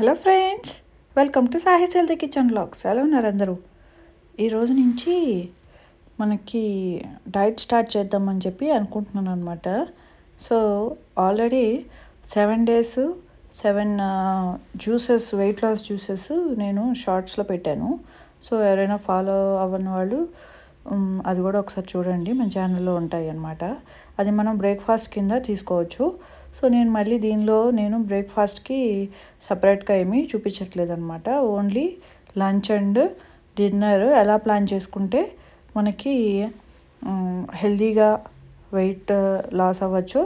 Hello friends, welcome to సాహిస్ healthy kitchen vlogs. ఎలా ఉన్నారు అందరూ? ఈరోజు నుంచి మనకి డైట్ స్టార్ట్ చేద్దామని చెప్పి అనుకుంటున్నాను అనమాట. So already 7 days 7 juices, weight loss juices నేను షార్ట్స్లో పెట్టాను. సో ఎవరైనా ఫాలో అవ్వని వాళ్ళు అది కూడా ఒకసారి చూడండి, మన ఛానల్లో ఉంటాయి అన్నమాట. అది మనం బ్రేక్ఫాస్ట్ కింద తీసుకోవచ్చు. సో నేను మళ్ళీ దీనిలో బ్రేక్ఫాస్ట్కి సపరేట్గా ఏమీ చూపించట్లేదు అనమాట. ఓన్లీ లంచ్ అండ్ డిన్నర్ ఎలా ప్లాన్ చేసుకుంటే మనకి హెల్తీగా వెయిట్ లాస్ అవ్వచ్చు.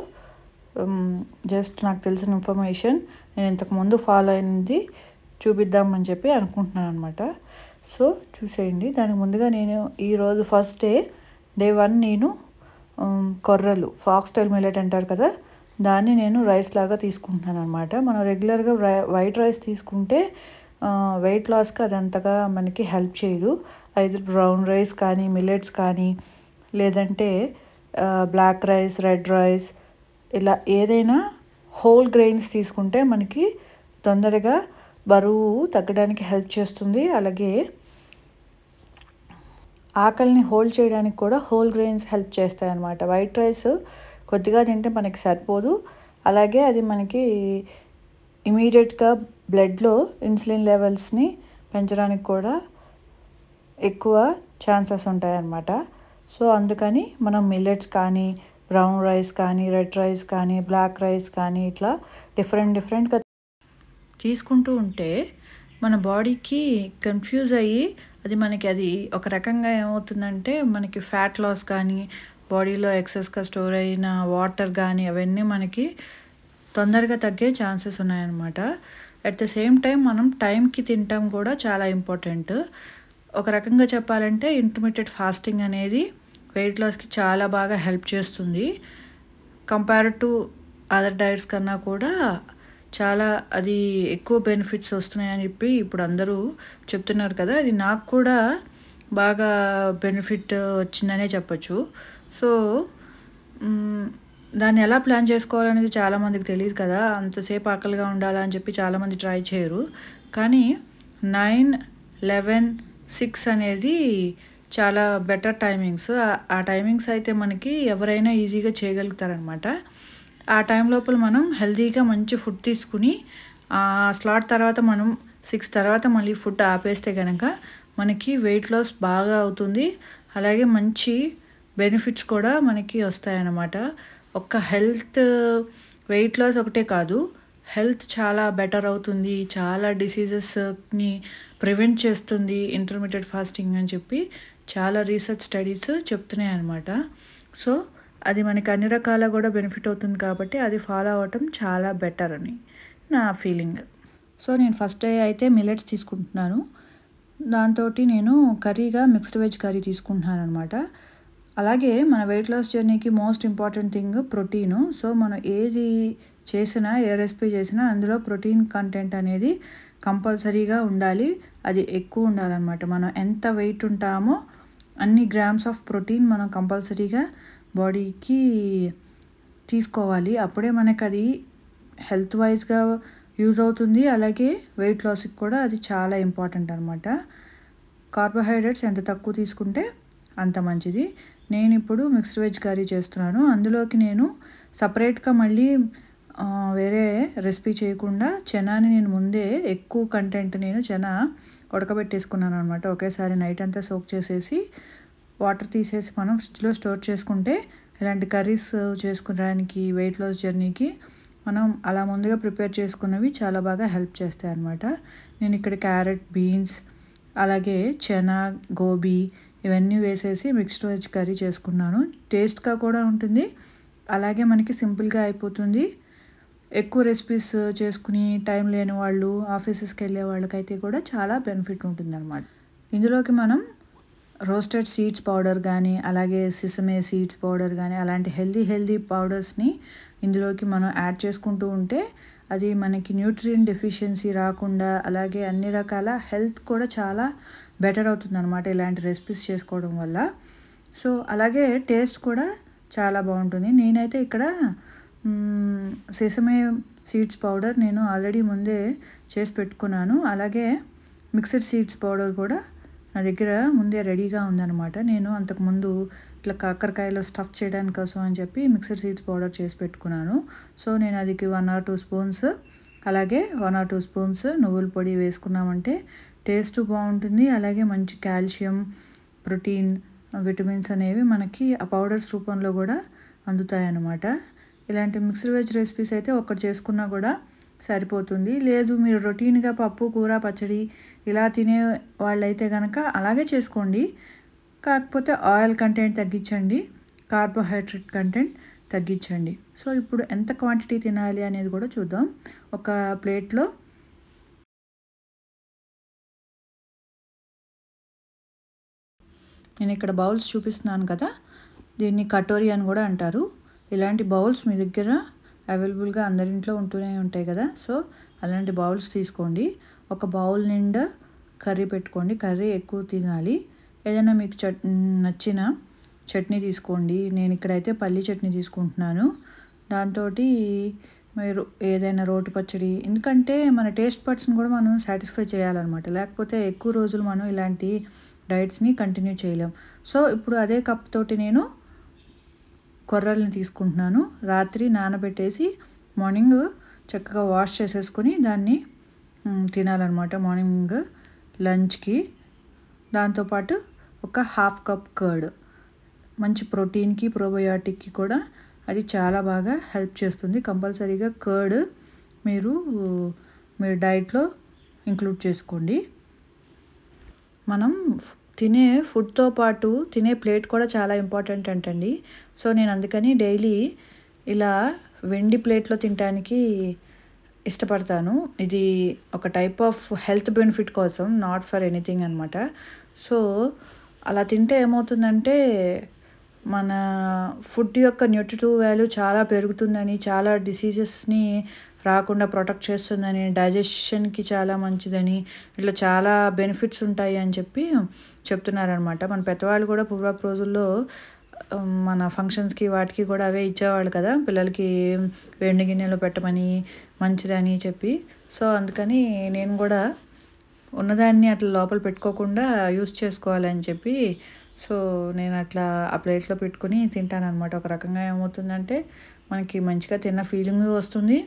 జస్ట్ నాకు తెలిసిన ఇన్ఫర్మేషన్ నేను ఇంతకుముందు ఫాలో అయినది చూపిద్దామని చెప్పి అనుకుంటున్నాను అనమాట. సో చూసేయండి. దానికి ముందుగా నేను ఈరోజు ఫస్ట్ డే 1 నేను కొర్రలు, ఫాక్స్టైల్ మిల్లెట్ అంటారు కదా, దాన్ని నేను రైస్ లాగా తీసుకుంటున్నాను అనమాట. మనం రెగ్యులర్గా వైట్ రైస్ తీసుకుంటే వెయిట్ లాస్కి అది అంతగా మనకి హెల్ప్ చేయదు. అయితే బ్రౌన్ రైస్ కానీ, మిల్లెట్స్ కానీ, లేదంటే బ్లాక్ రైస్, రెడ్ రైస్, ఇలా ఏదైనా హోల్ గ్రెయిన్స్ తీసుకుంటే మనకి తొందరగా బరువు తగ్గడానికి హెల్ప్ చేస్తుంది. అలాగే ఆకలిని హోల్డ్ చేయడానికి కూడా హోల్ గ్రెయిన్స్ హెల్ప్ చేస్తాయి అన్నమాట. వైట్ రైస్ కొద్దిగా తింటే మనకి సరిపోదు. అలాగే అది మనకి ఇమీడియట్గా బ్లడ్లో ఇన్సులిన్ లెవెల్స్ని పెంచడానికి కూడా ఎక్కువ ఛాన్సెస్ ఉంటాయన్నమాట. సో అందుకని మనం మిల్లెట్స్ కానీ, బ్రౌన్ రైస్ కానీ, రెడ్ రైస్ కానీ, బ్లాక్ రైస్ కానీ, ఇట్లా డిఫరెంట్గా తీసుకుంటూ ఉంటే మన బాడీకి కన్ఫ్యూజ్ అయ్యి అది ఒక రకంగా ఏమవుతుందంటే మనకి ఫ్యాట్ లాస్ కానీ, బాడీలో ఎక్సెస్గా స్టోర్ అయిన వాటర్ కానీ అవన్నీ మనకి తొందరగా తగ్గే ఛాన్సెస్ ఉన్నాయన్నమాట. అట్ ద సేమ్ టైం మనం టైంకి తినటం కూడా చాలా ఇంపార్టెంట్. ఒక రకంగా చెప్పాలంటే ఇంటర్మీడియట్ ఫాస్టింగ్ అనేది వెయిట్ లాస్కి చాలా బాగా హెల్ప్ చేస్తుంది. కంపేర్ టు అదర్ డైట్స్ కన్నా కూడా చాలా అది ఎక్కువ బెనిఫిట్స్ వస్తున్నాయని చెప్పి ఇప్పుడు అందరూ చెప్తున్నారు కదా. అది నాకు కూడా బాగా బెనిఫిట్ వచ్చిందనే చెప్పచ్చు. సో దాన్ని ఎలా ప్లాన్ చేసుకోవాలనేది చాలామందికి తెలియదు కదా. అంతసేపు ఆకలిగా ఉండాలని చెప్పి చాలామంది ట్రై చేయరు. కానీ 9, 11, 6 అనేది చాలా బెటర్ టైమింగ్స్. ఆ టైమింగ్స్ అయితే మనకి ఎవరైనా ఈజీగా చేయగలుగుతారనమాట. ఆ టైం లోపల మనం హెల్తీగా మంచి ఫుడ్ తీసుకుని ఆ స్లాట్ తర్వాత మనం 6 తర్వాత మళ్ళీ ఫుడ్ ఆపేస్తే కనుక మనకి వెయిట్ లాస్ బాగా అవుతుంది. అలాగే మంచి బెనిఫిట్స్ కూడా మనకి వస్తాయన్నమాట. ఒక్క వెయిట్ లాస్ ఒకటే కాదు, హెల్త్ చాలా బెటర్ అవుతుంది, చాలా డిసీజెస్ని ప్రివెంట్ చేస్తుంది ఇంటర్మీడియట్ ఫాస్టింగ్ అని చెప్పి చాలా రీసెర్చ్ స్టడీస్ చెప్తున్నాయి అన్నమాట. సో అది మనకి అన్ని రకాల కూడా బెనిఫిట్ అవుతుంది కాబట్టి అది ఫాలో అవ్వటం చాలా బెటర్ అని నా ఫీలింగ్. సో నేను ఫస్ట్ డే అయితే మిల్లెట్స్ తీసుకుంటున్నాను. దాంతో నేను కర్రీగా మిక్స్డ్ వెజ్ కర్రీ తీసుకుంటున్నాను అనమాట. అలాగే మన వెయిట్ లాస్ జర్నీకి most important thing protein. So మనం ఏది చేసినా, ఏ రెసిపీ చేసినా అందులో ప్రోటీన్ కంటెంట్ అనేది కంపల్సరీగా ఉండాలి. అది ఎక్కువ ఉండాలన్నమాట. మనం ఎంత వెయిట్ ఉంటామో అన్ని గ్రామ్స్ ఆఫ్ ప్రోటీన్ మనం కంపల్సరీగా బాడీకి తీసుకోవాలి. అప్పుడే మనకు అది హెల్త్ వైజ్గా యూజ్ అవుతుంది. అలాగే వెయిట్ లాస్కి కూడా అది చాలా ఇంపార్టెంట్ అనమాట. కార్బోహైడ్రేట్స్ ఎంత తక్కువ తీసుకుంటే అంత మంచిది. నేను ఇప్పుడు మిక్స్డ్ వెజ్ కర్రీ చేస్తున్నాను. అందులోకి నేను సపరేట్గా మళ్ళీ వేరే రెసిపీ చేయకుండా చెనాని నేను ముందే ఎక్కువ కంటెంట్ చెనా ఉడకబెట్టేసుకున్నాను అనమాట. ఒకేసారి నైట్ అంతా సోక్ చేసేసి వాటర్ తీసేసి మనం ఫ్రిడ్జ్లో స్టోర్ చేసుకుంటే ఇలాంటి కర్రీస్ చేసుకోవడానికి వెయిట్ లాస్ జర్నీకి మనం అలా ముందుగా ప్రిపేర్ చేసుకున్నవి చాలా బాగా హెల్ప్ చేస్తాయి అన్నమాట. నేను ఇక్కడ క్యారెట్, బీన్స్, అలాగే చెనా, గోబీ ఇవన్నీ వేసేసి మిక్స్డ్ వెజ్ కర్రీ చేసుకున్నాను. టేస్ట్గా కూడా ఉంటుంది, అలాగే మనకి సింపుల్గా అయిపోతుంది. ఎక్కువ రెసిపీస్ చేసుకుని టైం లేని వాళ్ళు, ఆఫీసెస్కి వెళ్ళే వాళ్ళకైతే కూడా చాలా బెనిఫిట్ ఉంటుంది అన్నమాట. ఇందులోకి మనం రోస్టెడ్ సీడ్స్ పౌడర్ కానీ, అలాగే సిసమే సీడ్స్ పౌడర్ కానీ, అలాంటి హెల్దీ పౌడర్స్ని ఇందులోకి మనం యాడ్ చేసుకుంటూ ఉంటే అది మనకి న్యూట్రియం డెఫిషియన్సీ రాకుండా, అలాగే అన్ని రకాల హెల్త్ కూడా చాలా బెటర్ అవుతుంది అనమాట ఇలాంటి రెసిపీస్ చేసుకోవడం వల్ల. సో అలాగే టేస్ట్ కూడా చాలా బాగుంటుంది. నేనైతే ఇక్కడ సెసమే సీడ్స్ పౌడర్ నేను ఆల్రెడీ ముందే చేసి పెట్టుకున్నాను. అలాగే మిక్స్డ్ సీడ్స్ పౌడర్ కూడా నా దగ్గర ముందే రెడీగా ఉందన్నమాట. నేను అంతకుముందు ఇట్లా కాకరకాయలో స్టఫ్ చేయడానికి కోసం అని చెప్పి మిక్స్డ్ సీడ్స్ పౌడర్ చేసి పెట్టుకున్నాను. సో నేను అది 1 or 2 స్పూన్స్, అలాగే 1 or 2 స్పూన్స్ నువ్వుల పొడి వేసుకున్నామంటే టేస్ట్ బాగుంటుంది. అలాగే మంచి కాల్షియం, ప్రోటీన్, విటమిన్స్ అనేవి మనకి ఆ పౌడర్స్ రూపంలో కూడా అందుతాయి అన్నమాట. ఇలాంటి మిక్స్డ్ వెజ్ రెసిపీస్ అయితే ఒక్కటి చేసుకున్నా కూడా సరిపోతుంది. లేదు మీరు రొటీన్గా పప్పు, కూర, పచ్చడి ఇలా తినే వాళ్ళైతే కనుక అలాగే చేసుకోండి. కాకపోతే ఆయిల్ కంటెంట్ తగ్గించండి, కార్బోహైడ్రేట్ కంటెంట్ తగ్గించండి. సో ఇప్పుడు ఎంత క్వాంటిటీ తినాలి అనేది కూడా చూద్దాం. ఒక ప్లేట్లో నేను ఇక్కడ బౌల్స్ చూపిస్తున్నాను కదా, దీన్ని కటోరీ అని కూడా అంటారు. ఇలాంటి బౌల్స్ మీ దగ్గర అవైలబుల్గా అందరింట్లో ఉంటూనే ఉంటాయి కదా. సో అలాంటి బౌల్స్ తీసుకోండి. ఒక బౌల్ నిండా కర్రీ పెట్టుకోండి. కర్రీ ఎక్కువ తినాలి. ఏదైనా మీకు నచ్చిన చట్నీ తీసుకోండి. నేను ఇక్కడైతే పల్లి చట్నీ తీసుకుంటున్నాను. దాంతో మీరు ఏదైనా రోటి పచ్చడి, ఎందుకంటే మన టేస్ట్ బడ్స్ని కూడా మనం సాటిస్ఫై చేయాలన్నమాట. లేకపోతే ఎక్కువ రోజులు మనం ఇలాంటి డైట్స్ని కంటిన్యూ చేయలేం. సో ఇప్పుడు అదే కప్ తోటి నేను కొర్రల్ని తీసుకుంటున్నాను. రాత్రి నానబెట్టేసి మార్నింగ్ చక్కగా వాష్ చేసేసుకొని దాన్ని తినాలన్నమాట మార్నింగ్ లంచ్కి. దాంతోపాటు ఒక 1/2 కప్ కర్డ్, మంచి ప్రోటీన్కి, ప్రోబయోటిక్కి కూడా అది చాలా బాగా హెల్ప్ చేస్తుంది. కంపల్సరీగా కర్డ్ మీరు డైట్లో ఇంక్లూడ్ చేసుకోండి. మనం తినే ఫుడ్తో పాటు తినే ప్లేట్ కూడా చాలా ఇంపార్టెంట్ అంటండి. సో నేను అందుకని డైలీ ఇలా వెండి ప్లేట్లో తినడానికి ఇష్టపడతాను. ఇది ఒక టైప్ ఆఫ్ హెల్త్ బెనిఫిట్ కోసం, నాట్ ఫర్ ఎనీథింగ్ అనమాట. సో అలా తింటే ఏమవుతుందంటే మన ఫుడ్ యొక్క న్యూట్రిటివ్ వాల్యూ చాలా పెరుగుతుందని, చాలా డిసీజెస్ని రాకుండా ప్రొటెక్ట్ చేస్తుందని, డైజెషన్కి చాలా మంచిదని, ఇట్లా చాలా బెనిఫిట్స్ ఉంటాయి అని చెప్పి చెప్తున్నారనమాట. మన పెద్దవాళ్ళు కూడా పూర్వపు రోజుల్లో మన ఫంక్షన్స్కి వాటికి కూడా అవే ఇచ్చేవాళ్ళు కదా, పిల్లలకి వెండి గిన్నెలో పెట్టమని, మంచిదని చెప్పి. సో అందుకని నేను కూడా ఉన్నదాన్ని అట్లా లోపల పెట్టుకోకుండా యూస్ చేసుకోవాలని చెప్పి సో నేను అట్లా ఆ ప్లేట్లో పెట్టుకుని తింటానన్నమాట. ఒక రకంగా ఏమవుతుందంటే మనకి మంచిగా తిన్న ఫీలింగ్ వస్తుంది,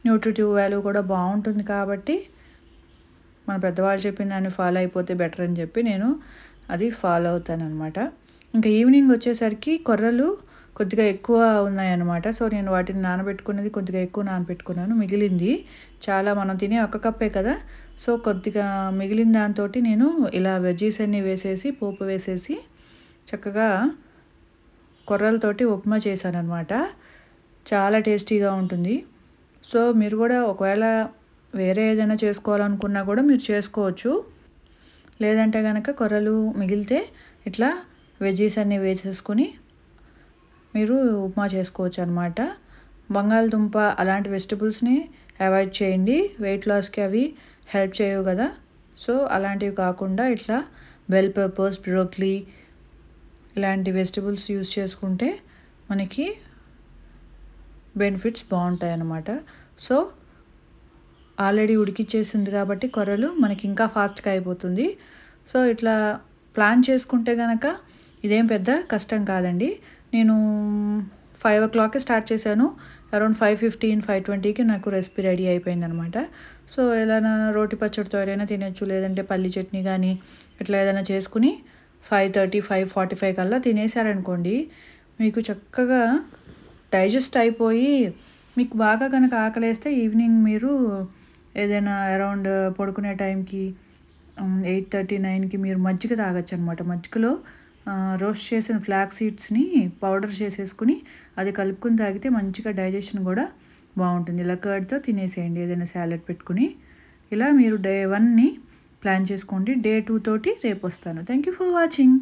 న్యూట్రిటివ్ వాల్యూ కూడా బాగుంటుంది. కాబట్టి మన పెద్దవాళ్ళు చెప్పిన దాన్ని ఫాలో అయిపోతే బెటర్ అని చెప్పి నేను అది ఫాలో అవుతాను అనమాట. ఇంకా ఈవినింగ్ వచ్చేసరికి కొర్రలు కొద్దిగా ఎక్కువ ఉన్నాయన్నమాట. సో నేను వాటిని నానబెట్టుకునేది కొద్దిగా ఎక్కువ నానబెట్టుకున్నాను. మిగిలింది చాలా, మనం తినే 1 కప్పే కదా. సో కొద్దిగా మిగిలిన దాంతో నేను ఇలా వెజ్జీస్ అన్నీ వేసేసి, పోపు వేసేసి చక్కగా కొర్రలతోటి ఉప్మా చేశాను అనమాట. చాలా టేస్టీగా ఉంటుంది. సో మీరు కూడా ఒకవేళ వేరే ఏదైనా చేసుకోవాలనుకున్నా కూడా మీరు చేసుకోవచ్చు. లేదంటే కనుక కొర్రలు మిగిలితే ఇట్లా వెజ్జీస్ అన్నీ వేసేసుకొని మీరు ఉప్మా చేసుకోవచ్చు అనమాట. బంగాళదుంప అలాంటి వెజిటబుల్స్ని అవాయిడ్ చేయండి, వెయిట్ లాస్కి అవి హెల్ప్ చేయవు కదా. సో అలాంటివి కాకుండా ఇట్లా బెల్ పెప్పర్స్, బ్రోకలీ ఇలాంటి వెజిటబుల్స్ యూస్ చేసుకుంటే మనకి బెనిఫిట్స్ బాగుంటాయి అన్నమాట. సో ఆల్రెడీ ఉడికిచ్చేసింది కాబట్టి కొర్రలు మనకి ఇంకా ఫాస్ట్గా అయిపోతుంది. సో ఇట్లా ప్లాన్ చేసుకుంటే కనుక ఇదేం పెద్ద కష్టం కాదండి. నేను 5 o'clock స్టార్ట్ చేశాను. అరౌండ్ 5:15, 5:20కి నాకు రెసిపీ రెడీ అయిపోయిందనమాట. సో ఏదైనా రోటి పచ్చడితో ఏదైనా తినచ్చు, లేదంటే పల్లి చట్నీ కానీ ఇట్లా ఏదైనా చేసుకుని 5:30, 5:45 కల్లా తినేసారనుకోండి, మీకు చక్కగా డైజెస్ట్ అయిపోయి మీకు బాగా కనుక ఆకలేస్తే ఈవినింగ్ మీరు ఏదైనా అరౌండ్ పడుకునే టైంకి 8:30, 9కి మీరు మజ్జిగ తాగొచ్చు అనమాట. మజ్జిగలో రోస్ట్ చేసిన ఫ్లాక్ సీడ్స్ని పౌడర్ చేసేసుకుని అది కలుపుకుని తాగితే మంచిగా డైజెషన్ కూడా బాగుంటుంది. ఇలా కర్డ్తో తినేసేయండి ఏదైనా సాలెడ్ పెట్టుకుని. ఇలా మీరు డే 1ని ప్లాన్ చేసుకోండి. డే 2 తోటి రేపు వస్తాను. Thank you for watching.